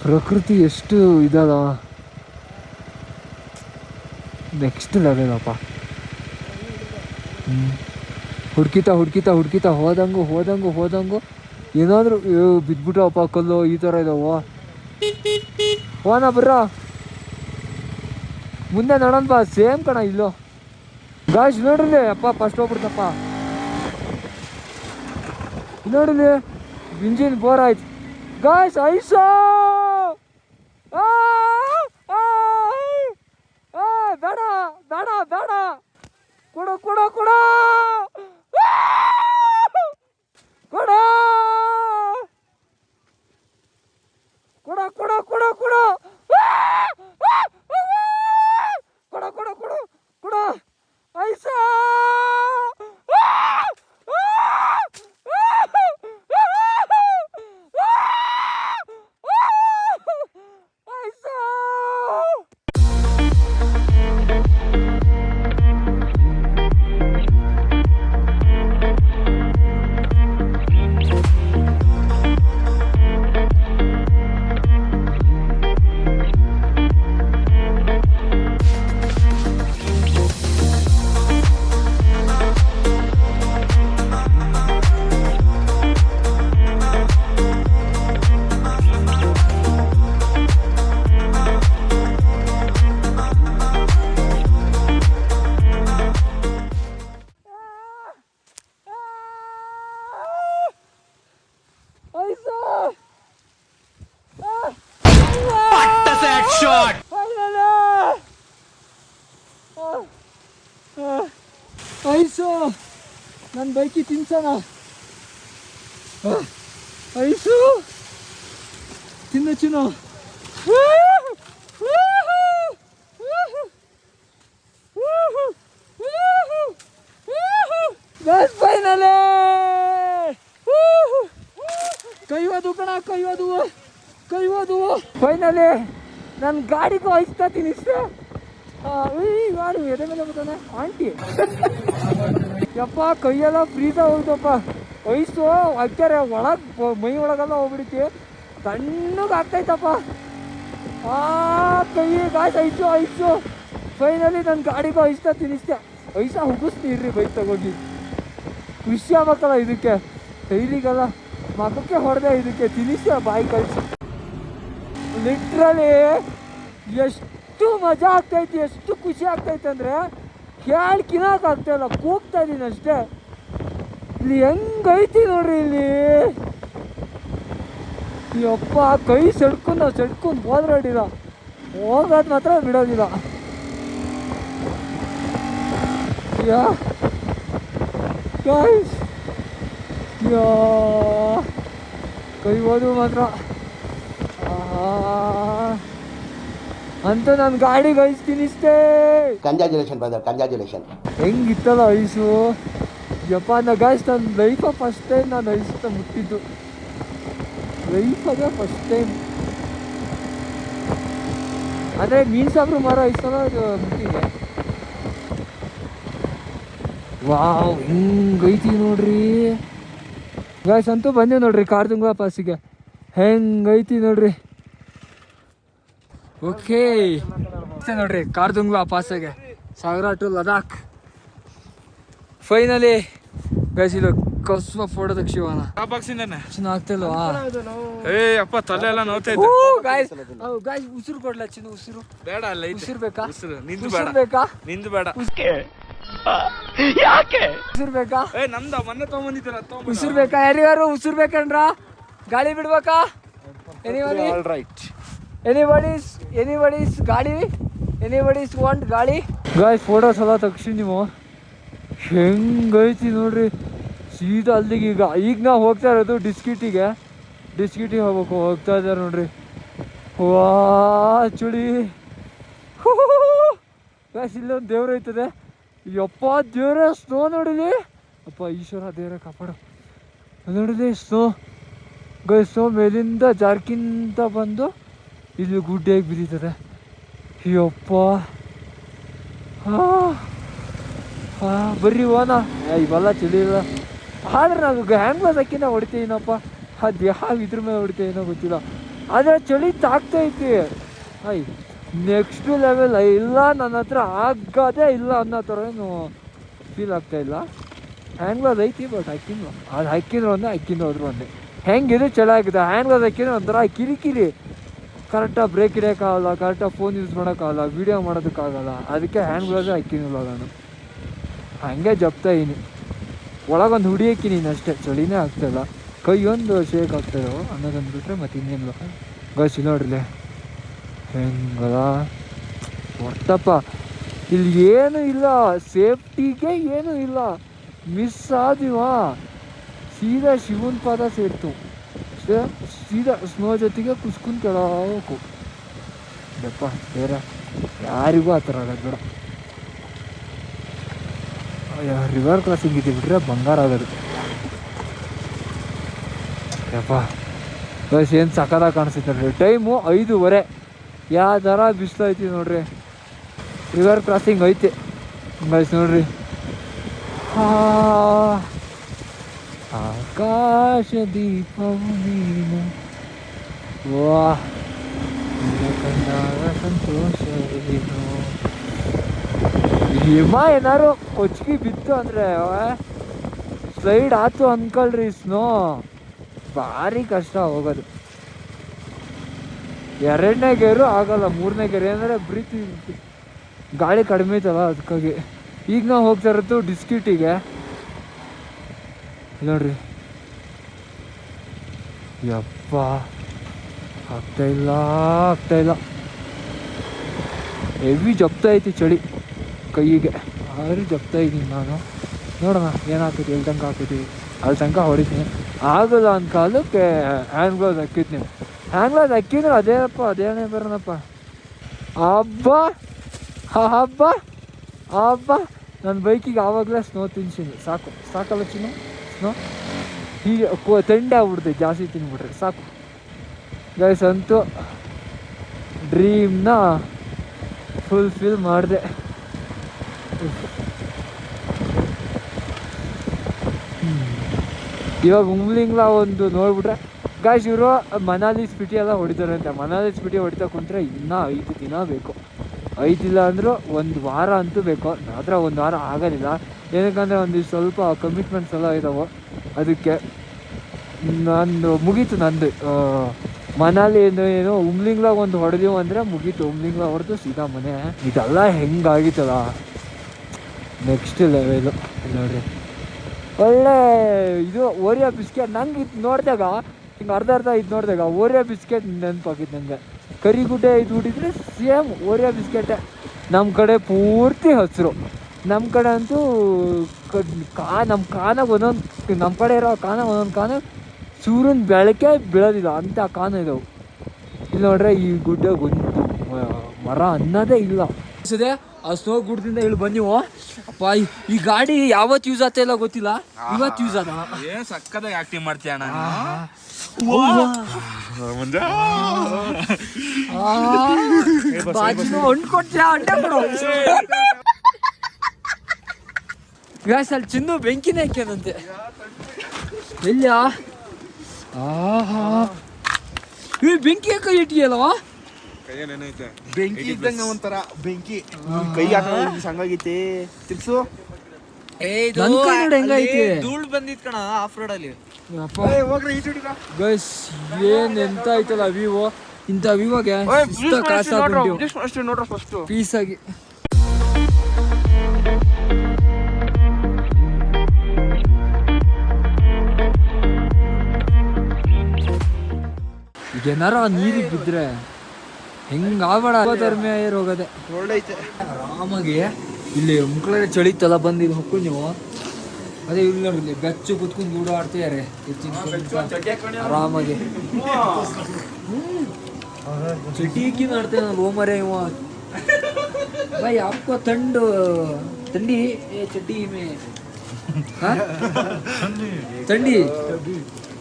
ಪ್ರಕೃತಿ ಎಷ್ಟು ಇದಲ್ಲ ನೆಕ್ಸ್ಟ್ ಲೆವೆಲ್ ಅಪ್ಪ ಹುಡ್ಕಿತಾ ಹೋದಂಗು ಏನಾದರೂ ಬಿದ್ಬಿಟ್ಟವಪ್ಪ ಕಲ್ಲು ಈ ಥರ ಇದಾವ ಹೋನ ಬರ್ರ ಮುಂದೆ ನೋಡೋಣ ಬಾ ಸೇಮ್ ಕಣ ಇಲ್ಲೋ ಗಾಯ್ಸ್ ನೋಡ್ರಿ ಅಪ್ಪ ಫಸ್ಟ್ ಹೋಗ್ಬಿಡ್ತಪ್ಪ ನೋಡ್ರಿ ಇಂಜಿನ್ ಬೋರ್ ಆಯ್ತು ಗಾಯ್ಸ್ ಐಸೋ ಬೇಡ ಬೇಡ ಬೇಡ ಕೊಡು ಕೊಡು ಕೊಡು ಕೊಡು ಕೊಡು ಕೊಡು ಕೊಡು ಕೊಡು ಕೊಡು ಕೊಡು ಕೊಡು ಕೊಡು ಐಸಾ ಐಸು ನನ್ನ ಬೈಕಿ ತಿನ್ಸೋಣ ಐಸು ತಿನ್ನು ಫೈನಲ್ ಕೈವದು ಫೈನಲಿ ನನ್ನ ಗಾಡಿಗೂ ಐಸ್ತಾ ತಿನ್ನಿಸ್ತೆ ಯಾರು ಎದೆ ಮೇಲೆ ಬರ್ತಾನೆ ಆಂಟಿ ಯಪ್ಪ ಕೈಯೆಲ್ಲ ಫ್ರೀಜ ಹೋಗ್ತಪ್ಪ ಐಸು ಹಾಕ್ತಾರೆ ಒಳಗೆ ಮೈ ಒಳಗೆಲ್ಲ ಹೋಗ್ಬಿಡುತ್ತೆ ತಣ್ಣಗೆ ಆಗ್ತೈತಪ್ಪ ಆ ಕೈ ಗಾಯ್ಸ್ ಐಸು ಫೈನಲಿ ನನ್ನ ಗಾಡಿಗೂ ಐಸ್ತಾ ತಿನ್ನಿಸ್ತೆ ಐಸ ಹುಗಿಸ್ತೀರ್ರಿ ಬೈಕ್ ತಗೋಗಿ ಖುಷಿ ಆಗ್ಬೇಕಲ್ಲ ಇದಕ್ಕೆ ಡೈಲಿಗೆಲ್ಲ ಮಗಕ್ಕೆ ಹೊಡೆದೆ ಇದಕ್ಕೆ ತಿನ್ನಿಸ್ತೆ ಬಾಯಿ ಕಳಿಸಿ ಲಿಟ್ರಲಿ ಎಷ್ಟು ಮಜಾ ಆಗ್ತೈತಿ ಎಷ್ಟು ಖುಷಿ ಆಗ್ತೈತೆ ಅಂದರೆ ಕೇಳಕ್ಕಾಗ್ತಾಯಿಲ್ಲ ಕೂಗ್ತಾ ಇದ್ದೀನಿ ಅಷ್ಟೇ ಇಲ್ಲಿ ಹೆಂಗೈತಿ ನೋಡ್ರಿ ಇಲ್ಲಿ ಯಪ್ಪ ಕೈ ಸಡ್ಕೊಂಡು ಹೋದ್ರಾಡಿಲ್ಲ ಹೋಗೋದು ಮಾತ್ರ ಬಿಡೋದಿಲ್ಲ ಯಾ ಕೈ ಹೋದ್ರು ಮಾತ್ರ ಅಂತ ನನ್ನ ಗಾಡಿಗೆ ಐಸ್ ತಿನ್ನಿಸ್ತೆ ಕಂಗ್ರಾಚುಲೇಷನ್ ಬ್ರದರ್ ಕಂಗ್ರಾಚುಲೇಷನ್ ಹೆಂಗಿತ್ತಲ್ಲ ಐಸು ಯಪ್ಪ ಗಾಯ್ಸ್ ನನ್ನ ಲೈಫ ಫಸ್ಟ್ ಟೈಮ್ ನಾನು ಐಸ್ತ ಮುಟ್ಟಿದ್ದು ಲೈಫಾಗ ಫಸ್ಟ್ ಟೈಮ್ ಅಂದರೆ ಮೀನ್ ಸಾಬ್ರು ಮಾರೋ ಐಸಲ್ಲ ಮುಟ್ಟಿದೆ ವಾವ್ ಹೆಂಗೈತಿ ನೋಡ್ರಿ ಗಾಯ್ಸ್ ಅಂತೂ ಬಂದೀವಿ ನೋಡ್ರಿ ಕಾರ್ದುಂಗ್ಲಾ ಪಾಸಿಗೆ. ಹೆಂಗೈತಿ ನೋಡ್ರಿ. ಓಕೆ ನೋಡ್ರಿ ಕಾರ್ದುಂಗ್ಲಾ ಪಾಸಿಗೆ ಸಾಗರ ಟು ಲದಾಖ್ ಫೈನಲಿ ಗೈಸ್. ಇದು ಕಸ್ವ ಫೋಟೋ ತೆಗ್ಸಿವಣ ಆಗ್ತಿಲ್ವಾ? ಏ ಅಪ್ಪ ತಲೆ ಎಲ್ಲ ನೋಡ್ತಾ ಇದ್ದೆ. ಗಾಯ್ಸ್ ಉಸಿರು ಕೊಡ್ಲಾ ಚಿನ್ನ? ಉಸಿರು ಬೇಡ ಅಲ್ಲ ಉಸಿರು ಬೇಕಾ? ನಿಂದು ಉಸಿರು ಬೇಡ ಬೇಕಾ? ನಿಂದು ಬೇಡ. ಉಸಿರು ಬೇಕಾ? ಏ ನಮ್ದ ಮೊನ್ನೆ ತಗೊಂಬಂದಿದ್ದಲ್ಲ ಉಸಿರು ಬೇಕಾ? ಯಾರಿಗಾರು ಉಸಿರು ಬೇಕಂದ್ರ ಗಾಳಿ ಬಿಡ್ಬೇಕಾ? ಎನಿಬಡೀಸ್ ಗಾಳಿ, ಎನಿಬಡೀಸ್ ವಾಂಟ್ ಗಾಳಿ. ಗಾಯ್ಸ್ ಫೋಟೋಸ್ ಎಲ್ಲ ತಕ್ಷಣ ನೀವು ಹೆಂಗೈತಿ ನೋಡ್ರಿ. ಸೀದಾ ಅಲ್ಲಿಗೆ ಈಗ ನಾವು ಹೋಗ್ತಾ ಇರೋದು ಡಿಸ್ಕಿಟಿಗೆ ಹೋಗ್ತಾ ಇದ್ದಾರೆ ನೋಡ್ರಿ. ವಾ ಚುಳಿ ಗಾಯ್ಸ್ ಇಲ್ಲೊಂದು ದೇವ್ರ ಐತದೆ. ಯಪ್ಪ ದೇವ್ರ ಸ್ನೋ ನೋಡಿಲಿ. ಅಪ್ಪ ಈಶ್ವರ ದೇವ್ರ ಕಾಪಾಡು. ನೋಡಿಲಿ ಸ್ನೋ ಗಾಯ್ಸ್. ಸ್ನೋ ಮೇಲಿಂದ ಜಾರ್ಕಿಂತ ಬಂದು ಇಲ್ಲಿ ಗುಡ್ಡೆಯಾಗಿ ಬಿದ್ದೀತದೆ. ಯಪ್ಪ ಬರ್ರಿ ಹೋನ. ಇವೆಲ್ಲ ಚಳಿ ಇಲ್ಲ ಆದ್ರೆ ನಾವು ಹ್ಯಾಂಗ್ಲಾಸ್ ಹಾಕಿನ ಹೊಡಿತೀನಪ್ಪ. ಅದು ಯಾವ ಇದ್ರ ಮೇಲೆ ಹೊಡಿತೀನೋ ಗೊತ್ತಿಲ್ಲ, ಆದರೆ ಚಳಿ ತಾಗ್ತೈತಿ. ನೆಕ್ಸ್ಟ್ ಲೆವೆಲ್ ಇಲ್ಲ. ನನ್ನ ಹತ್ರ ಆಗೋದೇ ಇಲ್ಲ ಅನ್ನೋ ಥರ ಏನು ಫೀಲ್ ಆಗ್ತಾಯಿಲ್ಲ. ಹ್ಯಾಂಗ್ಲಾಸ್ ಐತಿ ಬಟ್ ಹಾಕಿದ್ನು. ಅದು ಹಾಕಿದ್ರು ಒಂದೇ, ಹಾಕಿದ್ದು ಹೋದ್ರು ಒಂದೇ. ಹೆಂಗಿದೆ ಚೆನ್ನಾಗಿದೆ. ಹ್ಯಾಂಗ್ಲಾಸ್ ಹಾಕಿದ್ರೆ ಒಂಥರ ಕಿರಿಕಿರಿ. ಕರೆಕ್ಟಾಗಿ ಬ್ರೇಕ್ ಹಿಡಿಯೋಕ್ಕಾಗಲ್ಲ, ಕರೆಕ್ಟಾಗಿ ಫೋನ್ ಯೂಸ್ ಮಾಡೋಕ್ಕಾಗಲ್ಲ, ವೀಡಿಯೋ ಮಾಡೋದಕ್ಕಾಗಲ್ಲ. ಅದಕ್ಕೆ ಹ್ಯಾಂಡ್ ಗ್ಲೌಸೇ ಹಾಕಿನಿಲ್ಲ ನಾನು. ಹಾಗೆ ಜಪ್ತಾಯಿನಿ. ಒಳಗೊಂದು ಹುಡಿಯೋಕ್ಕಿನಿ ಅಷ್ಟೇ. ಚಳಿನೇ ಆಗ್ತಾಯಿಲ್ಲ. ಕೈಯೊಂದು ಶೇಕ್ ಆಗ್ತಾಯಿರೋ ಅನ್ನೋದೊಂದು ಬಿಟ್ಟರೆ ಮತ್ತೆ ಇನ್ನೇನಿಲ್ಲ. ಗಸಿ ನೋಡ್ರಿ ಹೆಂಗದ ಹೊರ್ತಪ್ಪ. ಇಲ್ಲಿ ಏನೂ ಇಲ್ಲ, ಸೇಫ್ಟಿಗೆ ಏನೂ ಇಲ್ಲ. ಮಿಸ್ ಆದಿವಾ ಸೀದಾ ಶಿವನ ಪಾದ ಸೇರ್ತು. ಸೀದಾ ಸ್ನೋ ಜೊತೆಗೆ ಕುಸ್ಕೊಂಡು ಕೆಳಬೇಕು. ಯಪ್ಪ ಬೇರೆ ಯಾರಿಗೂ ಆ ಥರ ಆಗೋದು ಬೇಡ. ರಿವರ್ ಕ್ರಾಸಿಂಗ್ ಇದೆ ಬಿಟ್ರೆ ಬಂಗಾರ ಆಗೋದು. ಯಪ್ಪ ಬಸ್ ಏನು ಸಕ್ಕದಾಗಿ ಕಾಣಿಸ್ತೈತೆ ನೋಡ್ರಿ. ಟೈಮು 5:30. ಯಾವ ಥರ ಬಿಸಿಲೈತಿ ನೋಡ್ರಿ. ರಿವರ್ ಕ್ರಾಸಿಂಗ್ ಐತೆ ಬಸ್ ನೋಡ್ರಿ. ಆಕಾಶ ದೀಪವು ನೀನು ವಾ ಕಂಡಾಗ ಸಂತೋಷವೇನು. ಹಿಮ ಏನಾರು ಕೊಚ್ಚಿಗೆ ಬಿತ್ತು ಅಂದರೆ ಸ್ಲೈಡ್ ಆಯ್ತು ಅಂದ್ಕೊಳ್ರಿ. ಸ್ನೋ ಭಾರಿ ಕಷ್ಟ ಹೋಗೋದು. 2ನೇ ಗೇರು ಆಗಲ್ಲ, 3ನೇ ಗೇರು ಏನಂದರೆ ಬ್ರೀತಿ ಗಾಳಿ ಕಡಿಮೆ ಐತಲ್ಲ ಅದಕ್ಕಾಗಿ. ಈಗ ನಾವು ಹೋಗ್ತಾ ಇರೋದು ಡಿಸ್ಕಿಟಿಗೆ ನೋಡ್ರಿ. ಯಪ್ಪ ಆಗ್ತಾಯಿಲ್ಲ ಹೆವಿ ಜಪ್ತಾ ಐತಿ ಚಳಿ ಕೈಗೆ. ಆದ್ರೆ ಜಪ್ತಾ ಇದ್ದೀನಿ ನಾನು. ನೋಡೋಣ ಏನಾಗ್ತೈತಿ. ಎಲ್ಲಿ ತನಕ ಹಾಕಿದ್ದೀವಿ ಅಲ್ಲಿ ತನಕ ಹೊಡಿತೀನಿ. ಆಗಲ್ಲ ಅಂದ ಕಾಲಕ್ಕೆ ಹ್ಯಾಂಡ್ ಗ್ಲೌಸ್ ಹಾಕಿದ್ನಿ. ಹ್ಯಾಂಡ್ ಗ್ಲೌಸ್ ಹಾಕಿದ್ರೆ ಅದೇನೇ ಬರೋಣಪ್ಪ. ಹಬ್ಬ ನನ್ನ ಬೈಕಿಗೆ ಆವಾಗಲೇ ಸ್ನೋ ತಿನ್ಸಿನಿ. ಸಾಕಲ್ಲ ಚಿನ್ನು ಸ್ನೋ. ಹೀಗೆ ಥಂಡಿ ಆಗ್ಬಿಡ್ತೈತೆ ಜಾಸ್ತಿ ತಿನ್ಬಿಟ್ರೆ ಸಾಕು. ಗೈಸ್ ಅಂತೂ ಡ್ರೀಮ್ನ ಫುಲ್ಫಿಲ್ ಮಾಡಿದೆ. ಇವಾಗ ಉಮ್ಲಿಂಗ್ಲಾ ಒಂದು ನೋಡ್ಬಿಟ್ರೆ ಗಾಯ್ಸ್ ಇವರು ಮನಾಲಿ ಸ್ಪಿಟಿ ಎಲ್ಲ ಹೊಡಿತಾರೆ ಅಂತ. ಮನಾಲಿ ಸ್ಪಿಟಿ ಹೊಡಿತಾ ಕುಂತ್ರೆ ಇನ್ನೂ 5 ದಿನ ಬೇಕು. 5 ಇಲ್ಲ ಅಂದರೂ 1 ವಾರ ಅಂತೂ ಬೇಕು. ಮಾತ್ರ 1 ವಾರ ಆಗೋದಿಲ್ಲ. ಏನಕ್ಕಂದರೆ ಒಂದಿಷ್ಟು ಸ್ವಲ್ಪ ಕಮಿಟ್ಮೆಂಟ್ಸ್ ಎಲ್ಲ ಇದ್ದಾವೆ. ಅದಕ್ಕೆ ನಂದು ಮುಗೀತು. ನಂದು ಮನಾಲಿ ಏನು ಉಮ್ಲಿಂಗ್ಲಾಗ ಒಂದು ಹೊಡೆದೀವು ಅಂದರೆ ಮುಗೀತು. ಉಮ್ಲಿಂಗ್ಲಾ ಹೊಡೆದು ಸೀದಾ ಮನೆ. ಇದೆಲ್ಲ ಹೆಂಗಾಗಿತ್ತಲ್ಲ ನೆಕ್ಸ್ಟ್ ಲೆವೆಲು ನೋಡ್ರಿ. ಒಳ್ಳೆ ಇದು ಓರಿಯೋ ಬಿಸ್ಕೆಟ್. ನಂಗೆ ಇದು ನೋಡಿದಾಗ ಹಿಂಗೆ ಅರ್ಧ ಇದು ನೋಡಿದಾಗ ಓರಿಯೋ ಬಿಸ್ಕೆಟ್ ನೆನಪಾಗಿತ್ತು ನನಗೆ. ಕರಿಗುಡ್ಡೆ ಇದು ಹುಟ್ಟಿದ್ರೆ ಸೇಮ್ ಓರಿಯೋ ಬಿಸ್ಕೆಟೇ. ನಮ್ಮ ಕಡೆ ಪೂರ್ತಿ ಹಸಿರು. ನಮ್ಮ ಕಡೆ ಅಂತೂ ನಮ್ಮ ಕಾನಾಗ ಒಂದೊಂದು, ನಮ್ಮ ಕಡೆ ಇರೋ ಒಂದೊಂದು ಕಾನ ಸೂರ್ಯನ ಬೆಳಕೆ ಬೀಳೋದಿಲ್ಲ ಅಂತ ಕಾನ ಇದಾವೆ. ಇಲ್ಲಿ ನೋಡ್ರೆ ಈ ಗುಡ್ಡೆ ಒಂದು ಮರ ಅನ್ನೋದೇ ಇಲ್ಲ. ಆ ಸ್ನೋ ಗುಡ್ಡದಿಂದ ಇಲ್ಲಿ ಬಂದೀವು. ಅಪ್ಪ ಈ ಗಾಡಿ ಯಾವತ್ತು ಯೂಸ್ ಆಗ್ತಾ ಇಲ್ಲ ಗೊತ್ತಿಲ್ಲ, ಇವತ್ತು ಯೂಸ್ ಆದ. ಏನ್ ಸಕ್ಕದಾಗಿ ಆಕ್ಟಿಂಗ್ ಮಾಡ್ತೀಯ ಅಣ್ಣ. ಹಣ್ಣು ಕೊಡ್ತೀಯ? ಗ್ಯಾಸ್ ಅಲ್ಲಿ ಚಿನ್ನು ಬೆಂಕಿನೇ ಹಾಕ್ಯಾನಂತೆ. ಎಲ್ಲ ಆಹಾ ಬೆಂಕಿ ಯಾಕೆ ಇಟ್ಟಿಯಲ್ವಾ? ಬೆಂಕಿ ಇದ್ದಂಗ ಒಂಥರ ಬೆಂಕಿ ಕೈ ಸಂಗಾಗೈತೆ ತಿರ್ಸು. ನನ್ ಕೈ ನೋಡಿ ಹೆಂಗೈತಿ. ಧೂಳ್ ಬಂದಿತ್ ಕಣ ಆಫ್ ರೋಡ್ ಅಲ್ಲಿ. ಗೈಸ್ ಏನ್ ಎಂತ ಐತಲ್ಲ ವಿವೋ, ಇಂಥ ವಿವೋಗೆ ನೋಡ್ರ ಫಸ್ಟ್ ಪೀಸ್ ಆಗಿ. ಈಗ ಏನಾರ ನೀರಿಗೆ ಬಿದ್ರೆ ಹೆಂಗ ಆಗ್ಬೇಡ, ಧರ್ಮ ಏರ್ ಹೋಗದೆ ಒಳ್ಳೈತೆ ಆರಾಮಾಗಿ. ಇಲ್ಲಿ ಮುಕ್ಳರೆ ಚಳಿತಲ್ಲ ಬಂದು ಇಲ್ಲಿ ಹೊಕ್ಕೊಂಡು ನೀವು ಅದೇ ಇಲ್ಲಿ ನೋಡಿ, ಇಲ್ಲಿ ಬೆಚ್ಚು ಕುತ್ಕೊಂಡು ಲೂಡೋ ಆಡ್ತಿದ್ದಾರೆ ಆರಾಮಾಗಿ. ಚಟೀಕಿ ಆಡ್ತೇನೆ ನಾನು ಓಮರೇ ಇವ भाई आपको ठंडी ये चड्डी में हाँ ठंडी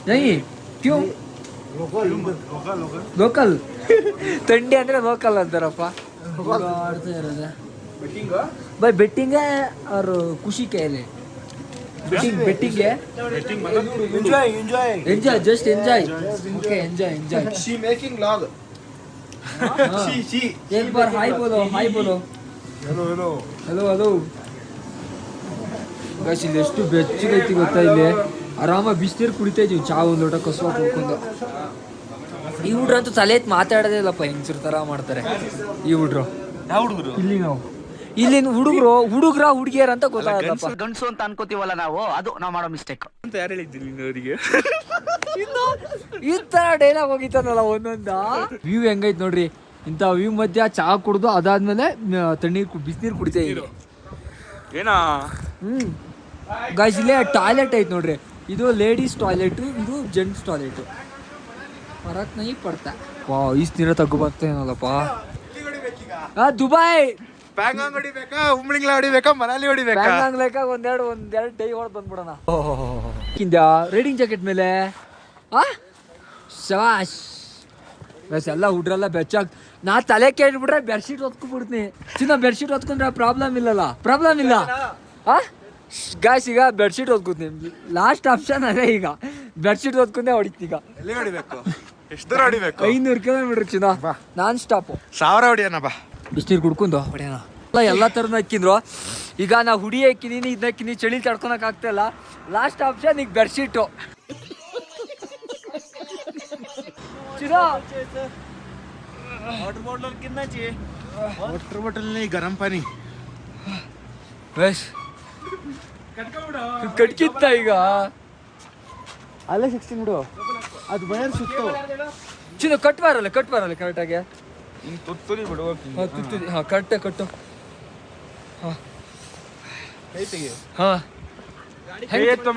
नहीं क्यों लोकल ठंडी ಅಂದ್ರೆ ಲೋಕಲ್ ಅಂತಾರಪ್ಪ. ಆಡ್ತಾ ಇರೋದು भाई बेटिंग है और खुशी के लिए बेटिंग है enjoy just enjoy okay enjoy she making log एक बार हाय बोलो hello hello hello hello guys ಇಲ್ಲಿ ಎಷ್ಟು ಬೆಚ್ಚಗೈತಿ ಗೊತ್ತಾ. ಇಲ್ಲಿ ಆರಾಮಾಗಿ ಬಿಸಿನೀರು ಕುಡಿತಾ ಇದೀವಿ, ಚಾ ಒಂದು ಲೋಟ ಕಸುವ ಕುಡ್ಕೊಂಡು. ಈ ಹುಡ್ರಂತೂ ತಲೆ ಎತ್ತಿ ಮಾತಾಡೋದೇ ಇಲ್ಲಪ್ಪ, ಹೆಂಗಸರು ಥರ ಮಾಡ್ತಾರೆ ಈ ಹುಡ್ರು. ಯಾವ ಹುಡುಗರು? ಇಲ್ಲಿನ ಹುಡುಗ್ರ ಹುಡುಗಿಯರ ಅಂತ ಗೊತ್ತಾಗಲ್ಲಪ್ಪ. ಗಂಡಸು ಅಂತ ಅನ್ಕೋತೀವಲ್ಲ ನಾವು, ಅದು ನಾವು ಮಾಡೋ ಮಿಸ್ಟೇಕ್ ಅಂತ ಯಾರು ಹೇಳಿದ್ದೀನಿ ಅವರಿಗೆ? ಈ ತರ ಡೈಲಾಗ್ ಹೋಗಿತ್ತಾನಲ್ಲ ಒಂದೊಂದ. ವ್ಯೂ ಹೆಂಗೈತ್ ನೋಡ್ರಿ, ಇಂಥ ವ್ಯೂ ಮಧ್ಯ ಚಾ ಕುಡ್ದು ಅದಾದ್ಮೇಲೆ ಬಿಸಿನೀರು ಕುಡಿತಾ ಇದೀವಿ. ಏನಾ ಗಾಯ್ಸ್ ಇಲ್ಲೇ ಟಾಯ್ಲೆಟ್ ಐತ್ ನೋಡ್ರಿ, ಇದು ಲೇಡೀಸ್ ಟಾಯ್ಲೆಟ್, ಇದು ಜೆಂಟ್ಸ್ ಟಾಯ್ಲೆಟ್. ಫರಕ್ ನೈ ಪಡ್ತಾ ವಾ ಈಸ್ ನೀರ ತಗ್ಗು ಬರ್ತಾನಲ್ಲಪ್ಪ. ದುಬೈ ಪ್ಯಾಂಗಾಂಗ್ ಹೊಡಿಬೇಕಾ, ಉಮ್ಳಿಂಗ್ಲ ಹೊಡಿಬೇಕಾ, ಮನಾಲಿ ಹೊಡಿಬೇಕಾ? ಒಂದೆರಡು ಡೈ ಹೊಡೆದು ಬಂದ್ಬಿಡೋಣ. ರೈಡಿಂಗ್ ಜಾಕೆಟ್ ಮೇಲೆ ಶವಾಶ್. ಎಲ್ಲ ಹುಡ್ರೆಲ್ಲ ಬೆಚ್ಚಾಗ ನಾ ತಲೆ ಕೇಳ್ಬಿಟ್ರೆ ಬೆಡ್ಶೀಟ್ ಹೊತ್ಕೊಂಡ್ಬಿಡ್ತೀನಿ. ಚಿನ್ನ ಬೆಡ್ಶೀಟ್ ಹೊತ್ಕೊಂಡ್ರೆ ಪ್ರಾಬ್ಲಮ್ ಇಲ್ಲ ಗಾಯ್ಸ್. ಈಗ ಬೆಡ್ಶೀಟ್ ಹೊತ್ಕೊತೀನಿ, ಲಾಸ್ಟ್ ಆಪ್ಷನ್ ಅದೇ. ಈಗ ಬೆಡ್ಶೀಟ್ ಹೊತ್ಕೊಂಡೆ ಹೊಡಿತೀನಿ. ಈಗ ಎಲ್ಲಿ ಹೊಡಿಬೇಕು, ಎಷ್ಟು ದೂರ ಹೊಡಿಬೇಕು? 500 ಕಿಲೋಮೀಟರ್ ಚಿನ್ನ ನಾನ್ ಸ್ಟಾಪ್. 1000 ಹೊಡಿಯೋಣ ಬಾ. ಬಿಸಿನೀರು ಕುಡ್ಕೊಂಡು ಹೊಡೆಯೋಣ. ಎಲ್ಲ ಥರನ ಹಾಕಿದ್ರು. ಈಗ ನಾ ಹುಡಿ ಹಾಕಿದೀನಿ, ಇದನ್ನ ಹಾಕಿನಿ, ಚಳಿ ತಡ್ಕೊಳಕ್ ಆಗ್ತಾ ಇಲ್ಲ. ಲಾಸ್ಟ್ ಆಪ್ಷನ್ ಈಗ ಬೆಡ್ಶೀಟು. ವಾಟರ್ ಬಾಟಲ್ ಗರಂ ಪಾನಿ ಕಟ್ಕಿತ್ತ ಈಗ ಅಲ್ಲೇ 16 ಬಿಡು, ಅದು ವೈರ್ ಸುತ್ತು. ಚಿನ್ನ ಕಟ್ ಬರಲ್ಲ ಕರೆಕ್ಟಾಗಿ. ತುತ್ತೂರಿ ಬಿಡುವ ತುತ್ತೂರಿ ಕಟ್ಟು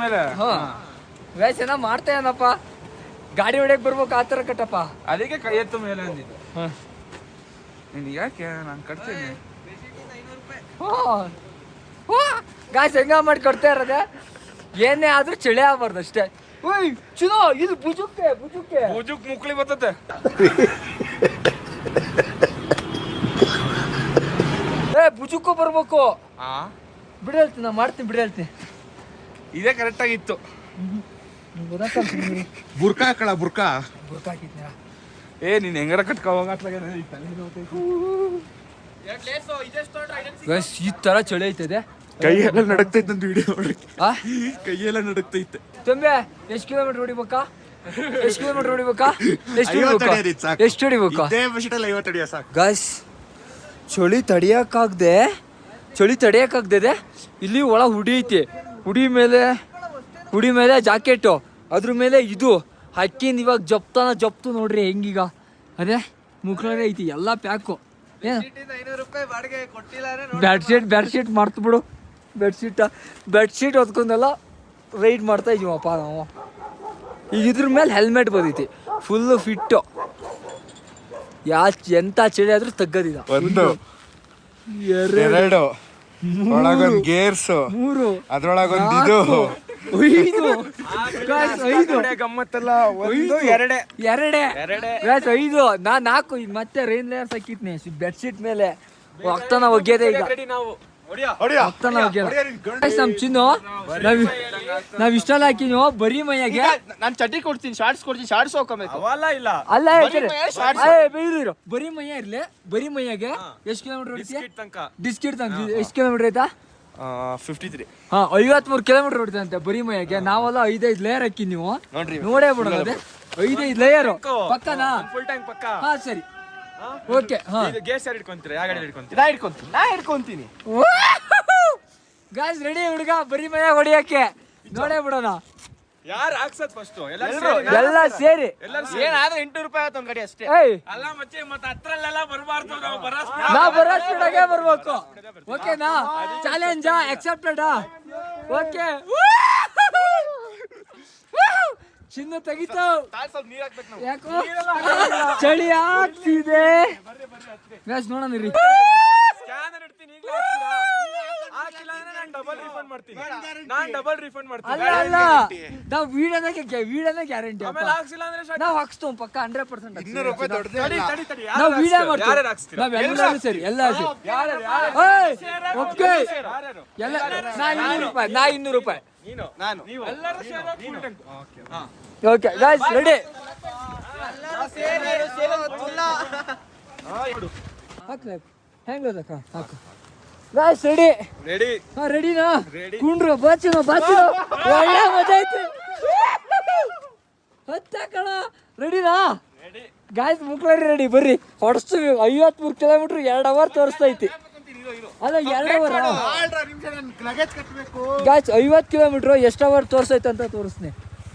ಮೇಲೆ ವಯಸ್ಸೇನ ಮಾಡ್ತಾ ಏನಪ್ಪ, ಗಾಡಿ ಹೊಡೆಯಕ್ ಬರ್ಬೇಕು ಆ ಥರ ಕಟ್ಟಪ್ಪ. ಅದಕ್ಕೆ ಕೈ ಎತ್ತು ಮೇಲೆ ಅಂದಿದ್ದು. ನೀನು ಯಾಕೆ ನಾನು ಕಟ್ತೀನಿ. ಗಾಯ್ಸ್ ಹೆಂಗ ಮಾಡಿ ಕಟ್ತಾ ಇರೋದೆ, ಏನೇ ಆದ್ರೂ ಚಳಿ ಆಗ್ಬಾರ್ದು ಅಷ್ಟೇ. ಚಲೋ ಇದು ಬುಜುಕ್ಕೆ ಮುಕ್ಳಿ ಬರ್ತತೆ. ಬುಜುಕ್ಕೂ ಬರ್ಬೇಕು. ಬಿಡಿ ಹೇಳ್ತೀನಿ, ನಾ ಮಾಡ್ತೀನಿ, ಬಿಡಿ ಹೇಳ್ತೀನಿ. ಇದೇ ಕರೆಕ್ಟ್ ಆಗಿತ್ತು. ಬುರ್ಕಾ ಹಾಕಳ, ಬುರ್ಕಾ ಹಾಕಿದ್ನ. ನೀನ್ ಹೆಂಗಾರ ಕಟ್ಕೊ ಹೋಗತ್ಲಾಗ ಈ ತರ ಚಳಿ ಐತದೆ. ಕೈಯೆಲ್ಲ ನಡಕ್ತೈತೆ ಅಂತ ವಿಡಿಯೋ ನೋಡಿ. ಕೈಯೆಲ್ಲ ನಡಕ್ತೈತೆ. ತುಂಬೆ ಎಷ್ಟು ಕಿಲೋಮೀಟರ್ ಹೊಡಿಬೇಕಾ? ಎಷ್ಟು ಹೊಡಿಬೇಕಾ? ಗಾಯ್ಸ್ ಚಳಿ ತಡಿಯಕ್ಕಾಗ್ದೆ ಇಲ್ಲಿ ಒಳ ಹುಡಿ ಐತಿ. ಹುಡಿ ಮೇಲೆ ಜಾಕೆಟು, ಅದ್ರ ಮೇಲೆ ಇದು ಹಾಕಿಂದ ಇವಾಗ ಜಪ್ತು ನೋಡ್ರಿ ಹೆಂಗೀಗ. ಅದೇ ಮುಖಳೇ ಐತಿ ಎಲ್ಲ ಪ್ಯಾಕು. ಬೆಡ್ಶೀಟ್ ಮಾಡ್ತು ಬಿಡು. ಬೆಡ್ಶೀಟ್ ಹೊತ್ಕೊಂಡೆಲ್ಲ ರೈಡ್ ಮಾಡ್ತಾ ಇದೀವಪ್ಪ ನಾವು. ಈಗ ಇದ್ರ ಮೇಲೆ ಹೆಲ್ಮೆಟ್ ಬಂದೈತಿ, ಫುಲ್ಲು ಫಿಟ್ಟು. ಎಂತ ಚಳಿ ಆದ್ರೂ ತಗ್ಗದಿಲ್ಲ. 1 2 ಒಳಗೊಂದು ಗೇರ್ಸ್, 3 ಅದ್ರೊಳಗೊಂದು ಇದು 5 ಗಮ್ಮತ್ತಲ್ಲ. 1 2 5 ನಾ 4. ಈಗ ಮತ್ತೆ ರೈನ್ ಲೇಯರ್ಸ್ ಹಾಕಿದ್ನಿ ಬೆಡ್ಶೀಟ್ ಮೇಲೆ. ಹೋಗ್ತಾನ ಒಗ್ಯದೆ ಈಗ. ನಮ್ ಚಿನ್ನು ನಾವ್ ಇಷ್ಟೆಲ್ಲ ಹಾಕಿನೋ ಬರೀ ಮೈಯಾಗೆ ನಾನು ಚಡ್ಡಿ ಕೊಡ್ತೀನಿ, ಶಾರ್ಟ್ಸ್ ಕೊಡ್ತೀನಿ, ಶಾರ್ಟ್ಸ್ ಹಾಕೋಬೇಕು. ಅಲ್ಲ ಬೈರು ಬರೀ ಮೈಯ ಇರ್ಲಿ. ಬರೀ ಮೈಯಾಗೆ ಎಷ್ಟು ಕಿಲೋಮೀಟರ್ ಹೊಡಿತೀಯ? ಡಿಸ್ಕಿಟ್ ತನಕ ಎಷ್ಟು ಕಿಲೋಮೀಟರ್ ಆಯ್ತಾ? 53. 53 ಕಿಲೋಮೀಟರ್ ಹೊಡಿತಂತೆ ಬರೀ ಮೈಯಾಗೆ. ನಾವೆಲ್ಲ 5 ಲೇಯರ್ ಹಾಕಿ ನೀವು ನೋಡೇ ಬಿಡೋದು. ಅದೇ 5 ಲೇಯರ್ ಪಕ್ಕನಾ? ಫುಲ್ ಟ್ಯಾಂಕ್ ಪಕ್ಕ. ಹಾ ಸರಿ ಓಕೆ. ಹಾ ಗೇಸ್ ಯಾರು ಇಟ್ಕೊಂತೀರಾ? ಯಾವ ಗಾಡಿ ಇಟ್ಕೊಂತೀರಾ? ನಾ ಇಟ್ಕೊಂತೀನಿ. ಗಾಯ್ಸ್ ರೆಡಿ ಹುಡುಗ ಬರೀ ಮೈಯಾಗ ಹೊಡಿಯಕ್ಕೆ ನೋಡೇ ಬಿಡೋಣ. ಯಾರು ಹಾಕ್ಸದ್ ಫಸ್ಟ್? ಎಲ್ಲ ಸೇರಿ ಏನಾದ್ರೂ 800 ರೂಪಾಯಿ ಆಯ್ತು ಒಂದ್ ಗಾಡಿ ಅಷ್ಟೇ. ಅಲ್ಲ ಮಚ್ಚೆ ಮತ್ತೆ ಹತ್ರಲ್ಲೆಲ್ಲ ಬರಬಾರ್ದು, ನಾವು ನಾವು ಬರೋ ಸ್ಪೀಡಾಗೆ ಬರ್ಬೇಕು. ಓಕೆನಾ? Challenge accepted. ಓಕೆ ಚಿನ್ನು ತೆಗಿತು. ಸ್ವಲ್ಪ ನೀರ್ ಹಾಕ್ಬೇಕು ನಾವು. ಯಾಕೋ ಚಳಿ ಆಗ್ತಿದೆ. ಮ್ಯಾಚ್ ನೋಡೋಣ ರೀ. ಸ್ಕ್ಯಾನರ್ ಇಡ್ತೀನಿ, ಈಗಲೇ ಹಾಕ್ತೀರಾ? ಹಾಕಿಲ್ಲ ಅಂದ್ರೆ ನಾನು ಡಬಲ್ ರಿಫಂಡ್ ಮಾಡ್ತೀನಿ. ಅಲ್ಲ ನಾವು ವಿಡಿಯೋನ ಗ್ಯಾರಂಟಿ. ಆಮೇಲೆ ಹಾಕ್ಸಿಲ್ಲ ಅಂದ್ರೆ ನಾವು ಹಾಕ್ಸ್ತೀವಿ ಪಕ್ಕ 100%. 200 ರೂಪಾಯಿ ದೊಡ್ಡದೇ. ನಾವು ವಿಡಿಯೋ ಮಾಡ್ತೀವಿ. ನಾವ್ ಎಲ್ಲರೂ ಸರಿ ಎಲ್ಲ ಓಕೆ ಎಲ್ಲ. ನಾ 200 ರೂಪಾಯಿ. Okay guys ready. ಹೆಂಗ ಹಾಕು ಗೈಸ್ ರೆಡಿ. ಹಾ ರೆಡಿನಾ? ಕುಂಡ್ರು ಬಾಚಿನ ಒಳ್ಳೆ ಮಜಾ ಐತಿ. ಕಣ ರೆಡಿನಾ? ಗಾಯ್ಸ್ ಮುಕ್ಳರಿ ರೆಡಿ ಬರ್ರಿ ಹೊಡ್ಸ್ತೀವಿ. 53 ಕಿಲೋಮೀಟರ್ 2 ಅವರ್ ತೋರಿಸ್ತೈತಿ. ಅಲ್ಲ 2 ಅವರ್ ಗಾಯ್ಸ್ 50 ಕಿಲೋಮೀಟರ್ ಎಷ್ಟು ಅವರ್ ತೋರಿಸ್ತೈತೆ ಅಂತ ತೋರಿಸ್ತೀನಿ.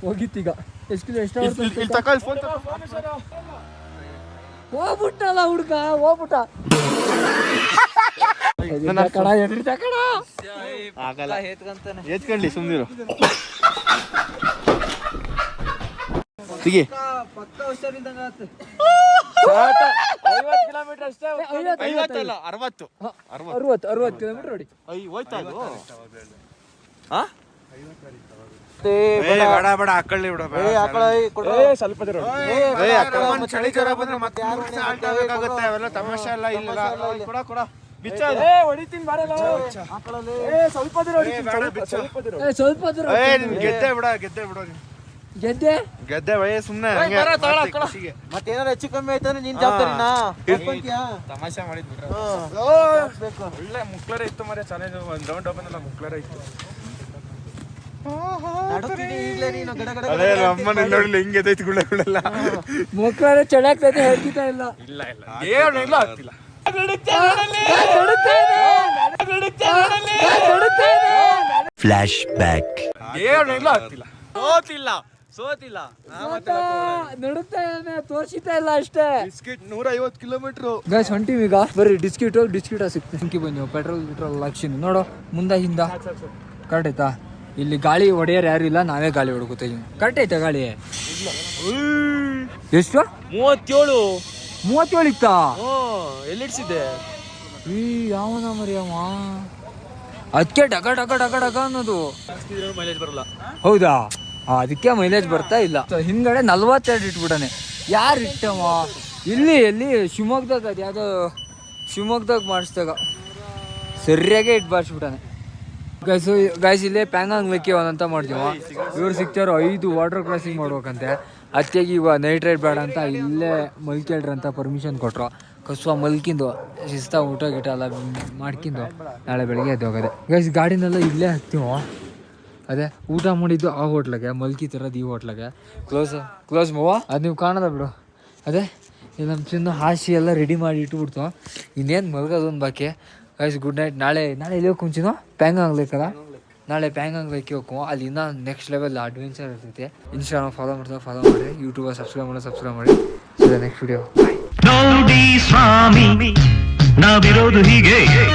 ಹೋಗಿತ್ತೀಗ ಎಷ್ಟು ಅವರ್ ಹೋಗ್ಬಿಟ್ಟಲ್ಲ ಹುಡ್ಗ ಹೋಗ್ಬಿಟ್ಟ. ಎತ್ಕೊಂಡ್ಲಿ ಸುಮ್ನಿರು. ಸಿಗಿ 50 ಕಿಲೋಮೀಟರ್ ಅಷ್ಟೇ. 50 ಅಲ್ಲ 60 ಕಿಲೋಮೀಟರ್ ನೋಡಿ. ಹೋಯ್ತಾ ಅದು? ಬೇಡ ಹಾಕೊಳ್ಳಿ ಬಿಡ. ಸ್ವಲ್ಪ ಚಳಿ ಜ್ವರ ಬಂದ್ರೆ ಮತ್ತೆ ಅವೆಲ್ಲ ತಮಾಷೆ ಎಲ್ಲ ಇಲ್ಲ. ಕೊಡ ಹೊಡಿತೀನಿ ಬಾರಲ್ಲ. ಸ್ವಲ್ಪ ಗೆದ್ದೆ ಸುಮ್ನೆ ಮತ್ತೇನಾರ ಹೆಚ್ಚು ಕಮ್ಮಿ ಆಯ್ತಾನೆ ನಿನ್ ಜವಾಬ್ದಾರಿನಾ? ತಮಾಷೆ ಮಾಡಿದ್ಬಿಟ್ರೆ ಒಳ್ಳೆ ಮುಕ್ಳರ ಇತ್ತು ಮರೆ. ಚಾಲೆಂಜ್ ಒಂದ್ ರೌಂಡ್ ಓಪನ್ ಎಲ್ಲ ಮುಕ್ಳರ ಇತ್ತು. ಮಕ್ಕಳ ಚಳಿ ಆಗ್ತೈತೆ ಹೇಳ್ತಿದ್ದ ಇಲ್ಲ. ಇಲ್ಲ ಆಗ್ತಿಲ್ಲ. Flash back. ಸೋತಿಲ್ಲ ನಡುತ್ತಾ ತೋರ್ಸಿತಾ ಇಲ್ಲ ಅಷ್ಟೇ. ಬಿಸ್ಕಿಟ್ 150 ಕಿಲೋಮೀಟರ್ ಗೈಸ್ ಹೊಂಟಿವಿ ಈಗ. ಬರ್ರಿ ಡಿಸ್ಕಿಟ್ ಸಿಕ್ತಿ ಬಂದಿವಿ. ಪೆಟ್ರೋಲ್ ಲಕ್ಷಣ ನೋಡು ಮುಂದ ಹಿಂದ ಕರೆಕ್ಟ್ ಆಯ್ತಾ? ಇಲ್ಲಿ ಗಾಳಿ ಹೊಡೆಯೋರು ಯಾರು ಇಲ್ಲ, ನಾವೇ ಗಾಳಿ ಹೊಡ್ಕೋತಾ ಇದೀವಿ. ಕರೆಕ್ಟ್ ಐತಾ ಗಾಳಿ? ಎಷ್ಟು? 37 ಇತ್ತಾ? ಎಲ್ಲಿಡ್ಸಿದ್ದೆ? ಈ ಯಾವನ ಮರಿಯಮ್ಮ ಅದಕ್ಕೆ ಡಗ ಅನ್ನೋದು. ಮೈಲೇಜ್ ಬರಲ್ಲ. ಹೌದಾ? ಅದಕ್ಕೆ ಮೈಲೇಜ್ ಬರ್ತಾ ಇಲ್ಲ. ಹಿಂದ್ಗಡೆ 42 ಇಟ್ಬಿಡನೆ. ಯಾರು ಇಟ್ಟವ? ಎಲ್ಲಿ ಶಿವಮೊಗ್ಗದಾಗ ಅದು ಯಾವುದೋ ಶಿವಮೊಗ್ಗದಾಗ ಮಾಡಿಸ್ದಾಗ ಸರಿಯಾಗೆ ಇಟ್ಟು ಬಾರಿಸ್ಬಿಟ್ಟಾನೆ. ಗೈಸ್ ಇಲ್ಲೇ ಪ್ಯಾಂಗಾಂಗ್ ಲೆಕ್ಕಿ ಅಂತ ಮಾಡ್ತೀವ. ಇವ್ರು ಸಿಗ್ತಾರೋ 5 ವಾಟರ್ ಕ್ರಾಸಿಂಗ್ ಮಾಡ್ಬೇಕಂತೆ. ಅದಕ್ಕೆ ಈಗ ನೈಟ್ ರೈಡ್ ಬೇಡ ಅಂತ ಇಲ್ಲೇ ಮಲ್ಕೇಳ್ರಿ ಅಂತ ಪರ್ಮಿಷನ್ ಕೊಟ್ಟರು. ಕಸುವ ಮಲ್ಕಿಂದು ಶಿಸ್ತ ಊಟ ಗಿಟ ಎಲ್ಲ ಮಾಡ್ಕಿಂದು ನಾಳೆ ಬೆಳಗ್ಗೆ ಎದ್ದು ಹೋಗೋದೆ. ಗೈಸ್ ಗಾಡಿನೆಲ್ಲ ಇಲ್ಲೇ ಹಾಕ್ತೀವ. ಅದೇ ಊಟ ಮಾಡಿದ್ದು ಆ ಹೋಟ್ಲಾಗೆ, ಮಲ್ಕಿ ತರೋದು ಈ ಹೋಟ್ಲಾಗೆ. ಕ್ಲೋಸ್ ಮೂವ ಅದು ನೀವು ಕಾಣೋದ ಬಿಡು. ಅದೇ ಇಲ್ಲಿ ನಮ್ಮ ಚಿನ್ನ ಹಾಸಿ ಎಲ್ಲ ರೆಡಿ ಮಾಡಿ ಇಟ್ಬಿಡ್ತು. ಇನ್ನೇನು ಮಲ್ಗೋದೊಂದು ಬಾಕಿ. Guys good night. ನಾಳೆ ಎಲ್ಲಿ ಹೋಗ್ಕೊಂಚಿನೋ ಪ್ಯಾಂಗಾಂಗ್ ಲೇಕಲ್ಲ. ನಾಳೆ ಪ್ಯಾಂಗಾಂಗ್ ಲೇಕಿ ಹೋಗ್ಕೊ. ಅಲ್ಲಿ ಇನ್ನೂ ನೆಕ್ಸ್ಟ್ ಲೆವೆಲ್ ಅಡ್ವೆಂಚರ್ ಇರ್ತೈತೆ. ಇನ್ಸ್ಟಾಗ್ರಾಮ್ ಫಾಲೋ ಮಾಡಿ, ಯೂಟ್ಯೂಬ್ ಸಬ್ಸ್ಕ್ರೈಬ್ ಮಾಡಿ. Next video. ನೋಡಿ ಸ್ವಾಮಿ ನಾವಿರೋದು ಹೀಗೆ.